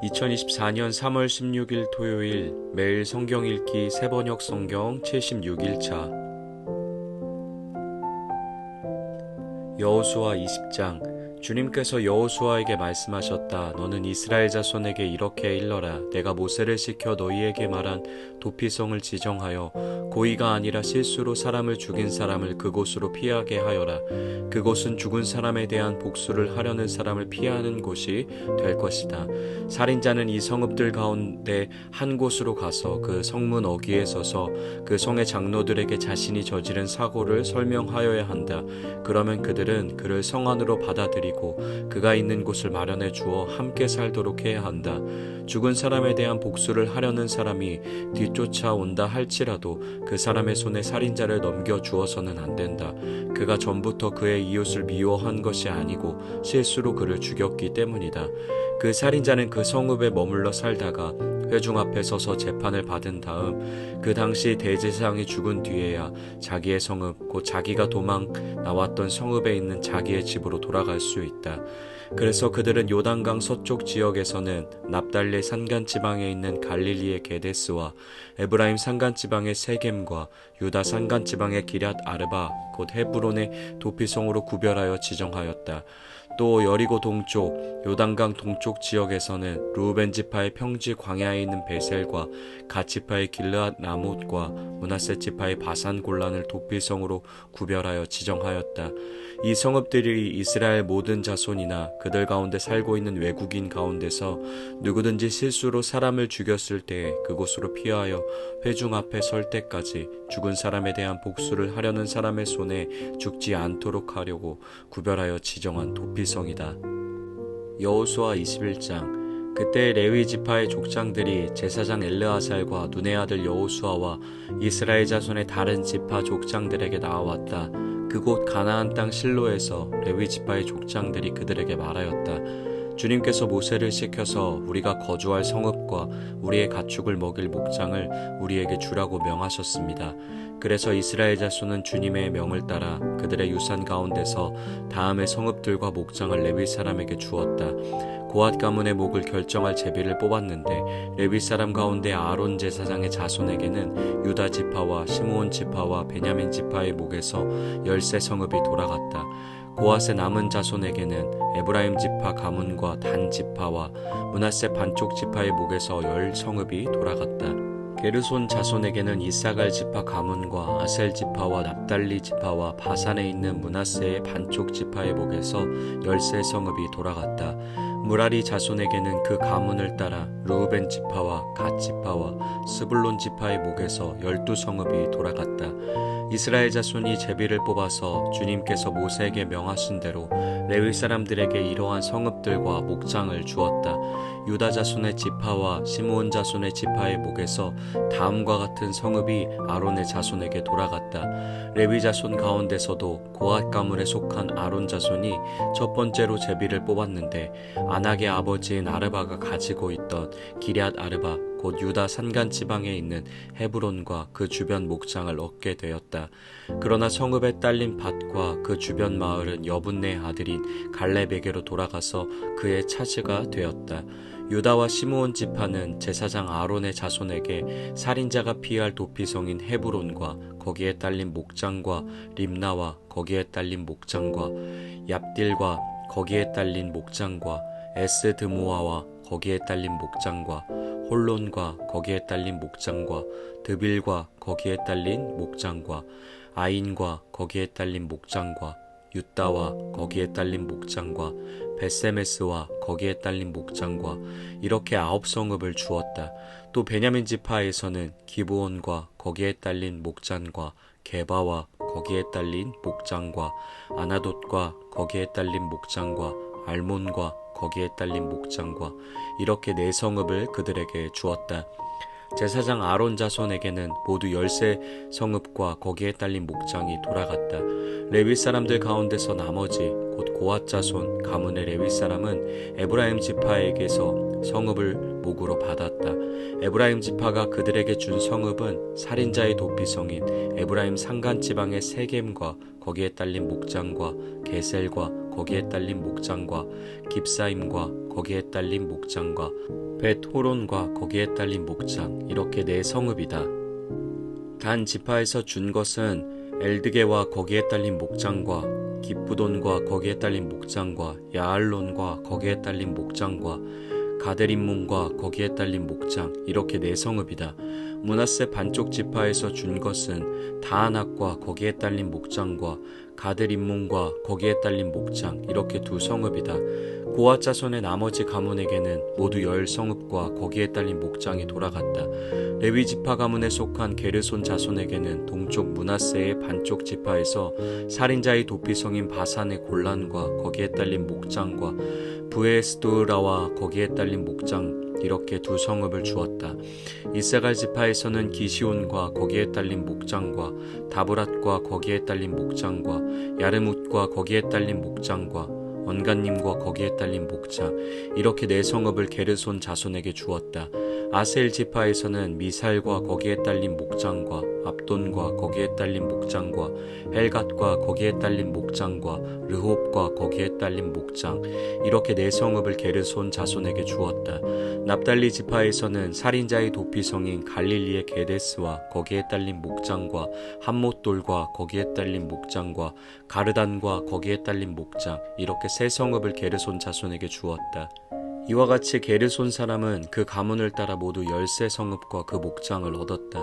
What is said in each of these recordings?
2024년 3월 16일 토요일 매일 성경 읽기 새번역 성경 76일차 여호수아 20장 주님께서 여호수아에게 말씀하셨다. 너는 이스라엘 자손에게 이렇게 일러라. 내가 모세를 시켜 너희에게 말한 도피성을 지정하여 고의가 아니라 실수로 사람을 죽인 사람을 그곳으로 피하게 하여라. 그곳은 죽은 사람에 대한 복수를 하려는 사람을 피하는 곳이 될 것이다. 살인자는 이 성읍들 가운데 한 곳으로 가서 그 성문 어귀에 서서 그 성의 장로들에게 자신이 저지른 사고를 설명하여야 한다. 그러면 그들은 그를 성 안으로 받아들이고 그가 있는 곳을 마련해 주어 함께 살도록 해야 한다. 죽은 사람에 대한 복수를 하려는 사람이 뒤쫓아온다 할지라도 그 사람의 손에 살인자를 넘겨 주어서는 안 된다. 그가 전부터 그의 이웃을 미워한 것이 아니고 실수로 그를 죽였기 때문이다. 그 살인자는 그 성읍에 머물러 살다가 회중 앞에 서서 재판을 받은 다음 그 당시 대제사장이 죽은 뒤에야 자기의 성읍 곧 자기가 도망 나왔던 성읍에 있는 자기의 집으로 돌아갈 수 있다. 그래서 그들은 요단강 서쪽 지역에서는 납달리 산간지방에 있는 갈릴리의 게데스와 에브라임 산간지방의 세겜과 유다 산간지방의 기럇 아르바 곧 헤브론의 도피성으로 구별하여 지정하였다. 또 여리고 동쪽 요단강 동쪽 지역에서는 르우벤 지파의 평지 광야에 있는 베셀과 갓 지파의 길르앗 라못과 므낫세 지파의 바산 골란을 도피성으로 구별하여 지정하였다. 이 성읍들이 이스라엘 모든 자손이나 그들 가운데 살고 있는 외국인 가운데서 누구든지 실수로 사람을 죽였을 때 그곳으로 피하여 회중 앞에 설 때까지 죽은 사람에 대한 복수를 하려는 사람의 손에 죽지 않도록 하려고 구별하여 지정한 도피성이다. 여호수아 21장 그때 레위 지파의 족장들이 제사장 엘르아살과 눈의 아들 여호수아와 이스라엘 자손의 다른 지파 족장들에게 나아왔다. 그곳 가나안 땅 실로에서 레위 지파의 족장들이 그들에게 말하였다. 주님께서 모세를 시켜서 우리가 거주할 성읍과 우리의 가축을 먹일 목장을 우리에게 주라고 명하셨습니다. 그래서 이스라엘 자손은 주님의 명을 따라 그들의 유산 가운데서 다음의 성읍들과 목장을 레위 사람에게 주었다. 고앗 가문의 목을 결정할 제비를 뽑았는데 레위 사람 가운데 아론 제사장의 자손에게는 유다 지파와 시므온 지파와 베냐민 지파의 목에서 13 성읍이 돌아갔다. 고앗의 남은 자손에게는 에브라임 지파 가문과 단 지파와 므낫세 반쪽 지파의 목에서 10 성읍이 돌아갔다. 게르손 자손에게는 이사갈 지파 가문과 아셀 지파와 납달리 지파와 바산에 있는 므낫세의 반쪽 지파의 목에서 13 성읍이 돌아갔다. 무라리 자손에게는 그 가문을 따라 르우벤 지파와 갓 지파와 스불론 지파의 목에서 12 성읍이 돌아갔다. 이스라엘 자손이 제비를 뽑아서 주님께서 모세에게 명하신 대로 레위 사람들에게 이러한 성읍들과 목장을 주었다. 유다 자손의 지파와 시므온 자손의 지파의 목에서 다음과 같은 성읍이 아론의 자손에게 돌아갔다. 레위 자손 가운데서도 고앗 가문에 속한 아론 자손이 첫 번째로 제비를 뽑았는데 아낙의 아버지인 아르바가 가지고 있던 기럇 아르바 곧 유다 산간 지방에 있는 헤브론과 그 주변 목장을 얻게 되었다. 그러나 성읍에 딸린 밭과 그 주변 마을은 여분네 아들인 갈렙에게로 돌아가서 그의 차지가 되었다. 유다와 시므온 지파는 제사장 아론의 자손에게 살인자가 피할 도피성인 헤브론과 거기에 딸린 목장과 림나와 거기에 딸린 목장과 얍딜과 거기에 딸린 목장과 에스드모아와 거기에 딸린 목장과 홀론과 거기에 딸린 목장과 드빌과 거기에 딸린 목장과 아인과 거기에 딸린 목장과 윳다와 거기에 딸린 목장과 벳세메스와 거기에 딸린 목장과 이렇게 9 성읍을 주었다. 또 베냐민 지파에서는 기브온과 거기에 딸린 목장과 게바와 거기에 딸린 목장과 아나돗과 거기에 딸린 목장과 알몬과 거기에 딸린 목장과 이렇게 4 성읍을 그들에게 주었다. 제사장 아론 자손에게는 모두 13 성읍과 거기에 딸린 목장이 돌아갔다. 레위 사람들 가운데서 나머지 곧 고앗 자손 가문의 레위 사람은 에브라임 지파에게서 성읍을 목으로 받았다. 에브라임 지파가 그들에게 준 성읍은 살인자의 도피성인 에브라임 산간 지방의 세겜과 거기에 딸린 목장과 게셀과 거기에 딸린 목장과 깁사임과 거기에 딸린 목장과 벳호론과 거기에 딸린 목장, 이렇게 네 성읍이다. 단 지파에서 준 것은 엘드게와 거기에 딸린 목장과 기브돈과 거기에 딸린 목장과 야알론과 거기에 딸린 목장과 가데림몬과 거기에 딸린 목장, 이렇게 네 성읍이다. 므낫세 반쪽 지파에서 준 것은 다아낙과 거기에 딸린 목장과 가데림몬과 거기에 딸린 목장, 이렇게 두 성읍이다. 고앗 자손의 나머지 가문에게는 모두 10성읍과 거기에 딸린 목장이 돌아갔다. 레위 지파 가문에 속한 게르손 자손에게는 동쪽 므낫세의 반쪽 지파에서 살인자의 도피성인 바산의 골란과 거기에 딸린 목장과 부에스도라와 거기에 딸린 목장, 이렇게 두 성읍을 주었다. 이사갈 지파에서는 기시온과 거기에 딸린 목장과 다브랏과 거기에 딸린 목장과 야르뭇과 거기에 딸린 목장과 언간님과 거기에 딸린 목장, 이렇게 네 성읍을 게르손 자손에게 주었다. 아셀 지파에서는 미살과 거기에 딸린 목장과 압돈과 거기에 딸린 목장과 헬갓과 거기에 딸린 목장과 르홉과 거기에 딸린 목장, 이렇게 네 성읍을 게르손 자손에게 주었다. 납달리 지파에서는 살인자의 도피성인 갈릴리의 게데스와 거기에 딸린 목장과 함못돌과 거기에 딸린 목장과 가르단과 거기에 딸린 목장, 이렇게 세 성읍을 게르손 자손에게 주었다. 이와 같이 게르손 사람은 그 가문을 따라 모두 13성읍과 그 목장을 얻었다.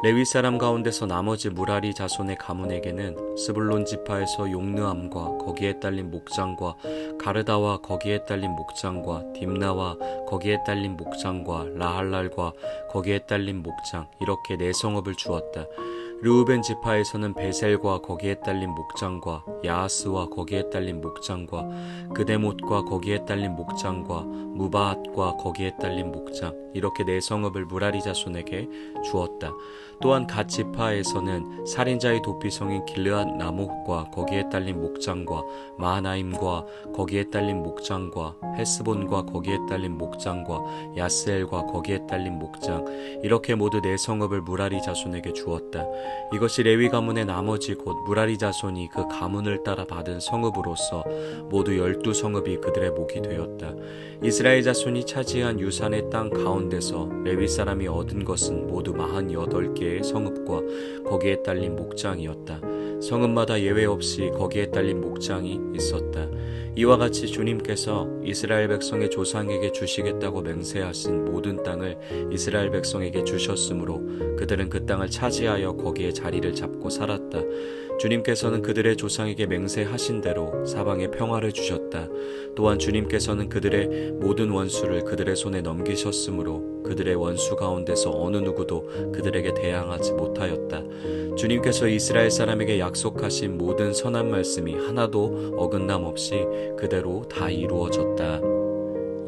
레위 사람 가운데서 나머지 무라리 자손의 가문에게는 스불론 지파에서 용느암과 거기에 딸린 목장과 가르다와 거기에 딸린 목장과 딥나와 거기에 딸린 목장과 라할랄과 거기에 딸린 목장, 이렇게 네 성읍을 주었다. 르우벤 지파에서는 베셀과 거기에 딸린 목장과 야하스와 거기에 딸린 목장과 그데못과 거기에 딸린 목장과 무바앗과 거기에 딸린 목장, 이렇게 네 성읍을 무라리 자손에게 주었다. 또한 갓 지파에서는 살인자의 도피성인 길르앗 나목과 거기에 딸린 목장과 마하나임과 거기에 딸린 목장과 헤스본과 거기에 딸린 목장과 야스엘과 거기에 딸린 목장, 이렇게 모두 네 성읍을 무라리 자손에게 주었다. 이것이 레위 가문의 나머지 곧 무라리 자손이 그 가문을 따라 받은 성읍으로서 모두 12성읍이 그들의 목이 되었다. 이스라엘 자손이 차지한 유산의 땅 가운데서 레위 사람이 얻은 것은 모두 48개의 성읍과 거기에 딸린 목장이었다. 성읍마다 예외 없이 거기에 딸린 목장이 있었다. 이와 같이 주님께서 이스라엘 백성의 조상에게 주시겠다고 맹세하신 모든 땅을 이스라엘 백성에게 주셨으므로 그들은 그 땅을 차지하여 거기에 자리를 잡고 살았다. 주님께서는 그들의 조상에게 맹세하신 대로 사방에 평화를 주셨다. 또한 주님께서는 그들의 모든 원수를 그들의 손에 넘기셨으므로 그들의 원수 가운데서 어느 누구도 그들에게 대항하지 못하였다. 주님께서 이스라엘 사람에게 약속하신 모든 선한 말씀이 하나도 어긋남 없이 그대로 다 이루어졌다.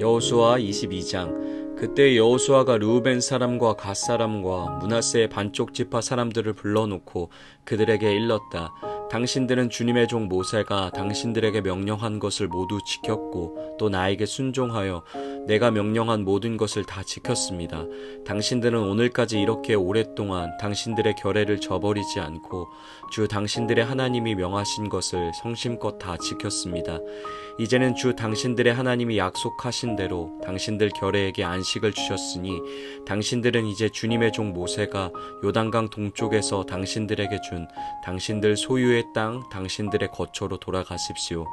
여호수아 22장. 그때 여호수아가 르우벤 사람과 갓 사람과 므낫세의 반쪽 지파 사람들을 불러놓고 그들에게 일렀다. 당신들은 주님의 종 모세가 당신들에게 명령한 것을 모두 지켰고 또 나에게 순종하여 내가 명령한 모든 것을 다 지켰습니다. 당신들은 오늘까지 이렇게 오랫동안 당신들의 결례를 저버리지 않고 주 당신들의 하나님이 명하신 것을 성심껏 다 지켰습니다. 이제는 주 당신들의 하나님이 약속하신 대로 당신들 결례에게 안식을 주셨으니 당신들은 이제 주님의 종 모세가 요단강 동쪽에서 당신들에게 준 당신들 소유의 땅 당신들의 거처로 돌아가십시오.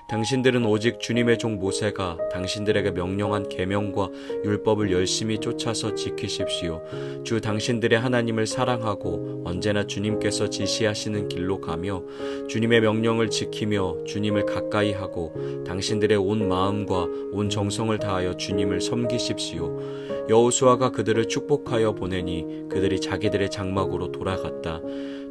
당신들은 오직 주님의 종 모세가 당신들에게 명령한 계명과 율법을 열심히 쫓아서 지키십시오. 주 당신들의 하나님을 사랑하고 언제나 주님께서 지시하시는 길로 가며 주님의 명령을 지키며 주님을 가까이 하고 당신들의 온 마음과 온 정성을 다하여 주님을 섬기십시오. 여호수아가 그들을 축복하여 보내니 그들이 자기들의 장막으로 돌아갔다.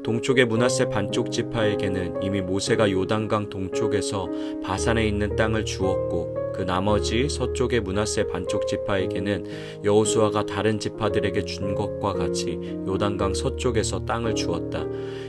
동쪽의 므낫세 반쪽 지파에게는 이미 모세가 요단강 동쪽에서 바산에 있는 땅을 주었고 그 나머지 서쪽의 므낫세 반쪽 지파에게는 여호수아가 다른 지파들에게 준 것과 같이 요단강 서쪽에서 땅을 주었다.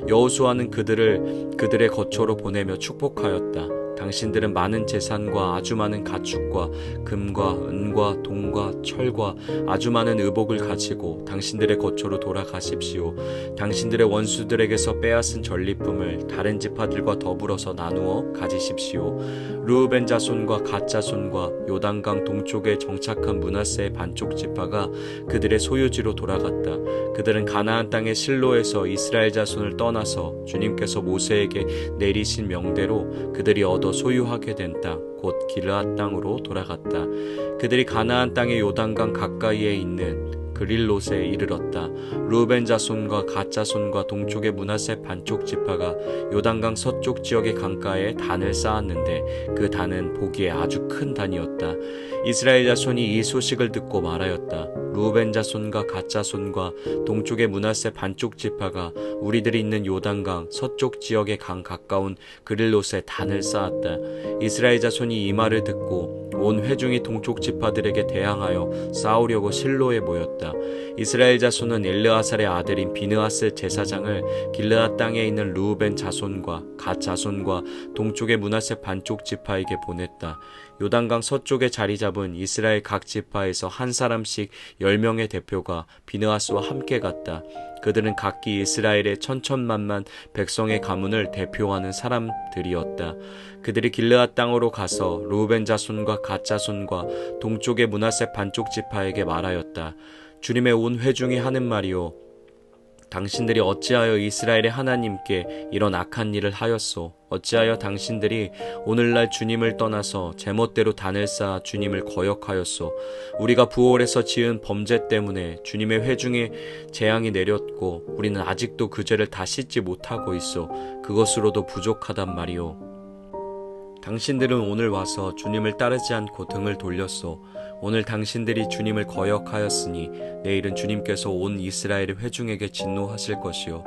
여호수아는 그들을 그들의 거처로 보내며 축복하였다. 당신들은 많은 재산과 아주 많은 가축과 금과 은과 동과 철과 아주 많은 의복을 가지고 당신들의 거처로 돌아가십시오. 당신들의 원수들에게서 빼앗은 전리품을 다른 지파들과 더불어서 나누어 가지십시오. 르우벤 자손과 갓 자손과 요단강 동쪽에 정착한 므낫세의 반쪽 지파가 그들의 소유지로 돌아갔다. 그들은 가나안 땅의 실로에서 이스라엘 자손을 떠나서 주님께서 모세에게 내리신 명대로 그들이 얻어 소유하게 된 땅, 곧 기르앗 땅으로 돌아갔다. 그들이 가나안 땅의 요단강 가까이에 있는 그릴롯에 이르렀다. 르우벤 자손과 갓 자손과 동쪽의 므낫세 반쪽 지파가 요단강 서쪽 지역의 강가에 단을 쌓았는데 그 단은 보기에 아주 큰 단이었다. 이스라엘 자손이 이 소식을 듣고 말하였다. 르우벤 자손과 갓 자손과 동쪽의 므낫세 반쪽 지파가 우리들이 있는 요단강 서쪽 지역의 강 가까운 그릴롯에 단을 쌓았다. 이스라엘 자손이 이 말을 듣고 온 회중이 동쪽 지파들에게 대항하여 싸우려고 실로에 모였다. 이스라엘 자손은 엘르아살의 아들인 비느하스 제사장을 길르앗 땅에 있는 르우벤 자손과 갓 자손과 동쪽의 므낫세 반쪽 지파에게 보냈다. 요단강 서쪽에 자리 잡은 이스라엘 각 지파에서 한 사람씩 10명의 대표가 비느하스와 함께 갔다. 그들은 각기 이스라엘의 천천만만 백성의 가문을 대표하는 사람들이었다. 그들이 길르앗 땅으로 가서 르우벤 자손과 갓 자손과 동쪽의 므낫세 반쪽 지파에게 말하였다. 주님의 온 회중이 하는 말이요, 당신들이 어찌하여 이스라엘의 하나님께 이런 악한 일을 하였소? 어찌하여 당신들이 오늘날 주님을 떠나서 제멋대로 단을 쌓아 주님을 거역하였소? 우리가 부올에서 지은 범죄 때문에 주님의 회중에 재앙이 내렸고 우리는 아직도 그 죄를 다 씻지 못하고 있소. 그것으로도 부족하단 말이오. 당신들은 오늘 와서 주님을 따르지 않고 등을 돌렸소. 오늘 당신들이 주님을 거역하였으니 내일은 주님께서 온 이스라엘의 회중에게 진노하실 것이요.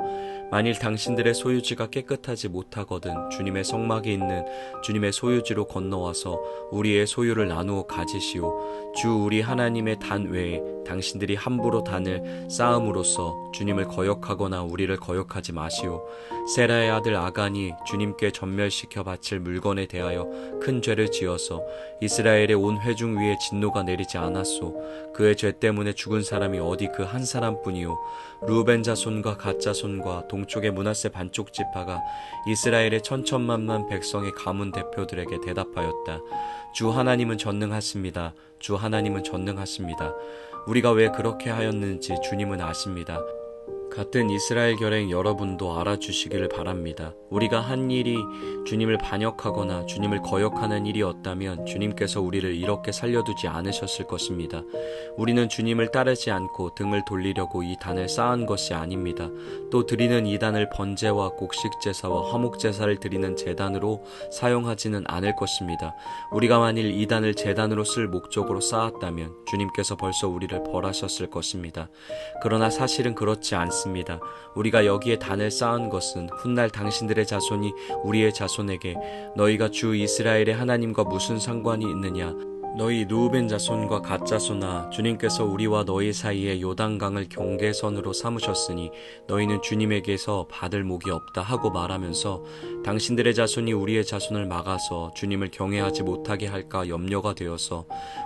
만일 당신들의 소유지가 깨끗하지 못하거든 주님의 성막이 있는 주님의 소유지로 건너와서 우리의 소유를 나누어 가지시오. 주 우리 하나님의 단 외에 당신들이 함부로 단을 쌓음으로써 주님을 거역하거나 우리를 거역하지 마시오. 세라의 아들 아간이 주님께 전멸시켜 바칠 물건에 대하여 큰 죄를 지어서 이스라엘의 온 회중 위에 진노가 내리지 않았소. 그의 죄 때문에 죽은 사람이 어디 그 한 사람뿐이요. 르우벤 자손과 갓 자손과 동쪽의 므낫세 반쪽 지파가 이스라엘의 천천만만 백성의 가문 대표들에게 대답하였다. 주 하나님은 전능하십니다. 주 하나님은 전능하십니다. 우리가 왜 그렇게 하였는지 주님은 아십니다. 같은 이스라엘 결행 여러분도 알아주시기를 바랍니다. 우리가 한 일이 주님을 반역하거나 주님을 거역하는 일이었다면 주님께서 우리를 이렇게 살려두지 않으셨을 것입니다. 우리는 주님을 따르지 않고 등을 돌리려고 이 단을 쌓은 것이 아닙니다. 또 드리는 이 단을 번제와 곡식제사와 화목제사를 드리는 제단으로 사용하지는 않을 것입니다. 우리가 만일 이 단을 제단으로 쓸 목적으로 쌓았다면 주님께서 벌써 우리를 벌하셨을 것입니다. 그러나 사실은 그렇지 않습니다. 우리가 여기에 단을 쌓은 것은 훗날 당신들의 자손이 우리의 자손에게 너희가 주 이스라엘의 하나님과 무슨 상관이 있느냐? 너희 르우벤 자손과 갓 자손아, 주님께서 우리와 너희 사이에 요단강을 경계선으로 삼으셨으니 너희는 주님에게서 받을 목이 없다 하고 말하면서 당신들의 자손이 우리의 자손을 막아서 주님을 경외하지 못하게 할까 염려가 되어서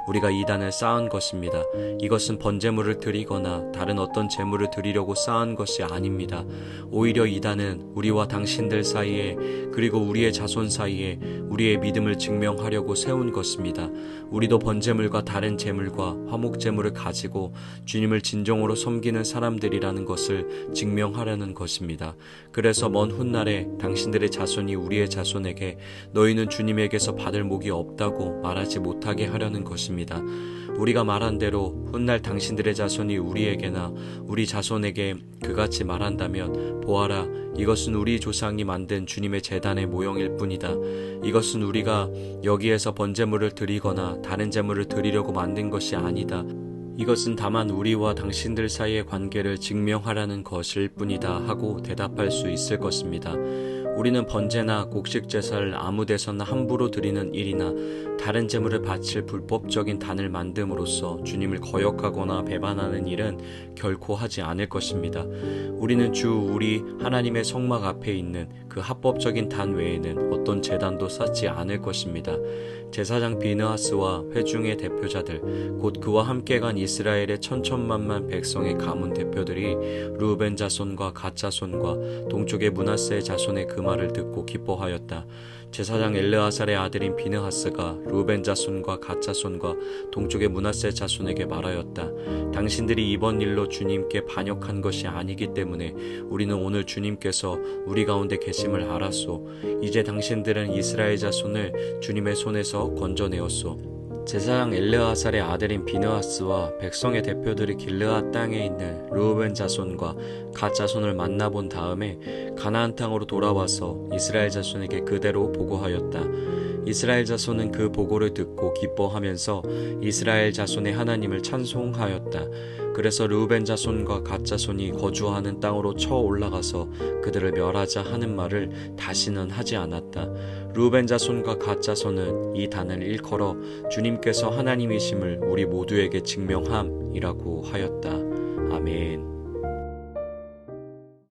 우리가 이 단을 쌓은 것입니다. 이것은 번제물을 드리거나 다른 어떤 제물을 드리려고 쌓은 것이 아닙니다. 오히려 이 단은 우리와 당신들 사이에 그리고 우리의 자손 사이에 우리의 믿음을 증명하려고 세운 것입니다. 우리도 번제물과 다른 제물과 화목제물을 가지고 주님을 진정으로 섬기는 사람들이라는 것을 증명하려는 것입니다. 그래서 먼 훗날에 당신들의 자손이 우리의 자손에게 너희는 주님에게서 받을 목이 없다고 말하지 못하게 하려는 것입니다. 우리가 말한 대로 훗날 당신들의 자손이 우리에게나 우리 자손에게 그같이 말한다면 보아라, 이것은 우리 조상이 만든 주님의 제단의 모형일 뿐이다. 이것은 우리가 여기에서 번제물을 드리거나 다른 제물을 드리려고 만든 것이 아니다. 이것은 다만 우리와 당신들 사이의 관계를 증명하라는 것일 뿐이다 하고 대답할 수 있을 것입니다. 우리는 번제나 곡식 제사를 아무 데서나 함부로 드리는 일이나 다른 제물을 바칠 불법적인 단을 만듦으로써 주님을 거역하거나 배반하는 일은 결코 하지 않을 것입니다. 우리는 주 우리 하나님의 성막 앞에 있는 그 합법적인 단 외에는 어떤 제단도 쌓지 않을 것입니다. 제사장 비느하스와 회중의 대표자들 곧 그와 함께 간 이스라엘의 천천만만 백성의 가문 대표들이 르우벤 자손과 갓 자손과 동쪽의 므낫세 자손의 그 말을 듣고 기뻐하였다. 제사장 엘르아살의 아들인 비느하스가 르우벤 자손과 갓 자손과 동쪽의 므낫세 자손에게 말하였다. 당신들이 이번 일로 주님께 반역한 것이 아니기 때문에 우리는 오늘 주님께서 우리 가운데 계심을 알았소. 이제 당신들은 이스라엘 자손을 주님의 손에서 건져내었소. 제사장 엘르아살의 아들인 비느하스와 백성의 대표들이 길르앗 땅에 있는 르우벤 자손과 갓 자손을 만나본 다음에 가나안 땅으로 돌아와서 이스라엘 자손에게 그대로 보고하였다. 이스라엘 자손은 그 보고를 듣고 기뻐하면서 이스라엘 자손의 하나님을 찬송하였다. 그래서 르우벤 자손과 갓 자손이 거주하는 땅으로 쳐 올라가서 그들을 멸하자 하는 말을 다시는 하지 않았다. 르우벤 자손과 갓 자손은 이 단을 일컬어 주님께서 하나님이심을 우리 모두에게 증명함이라고 하였다. 아멘.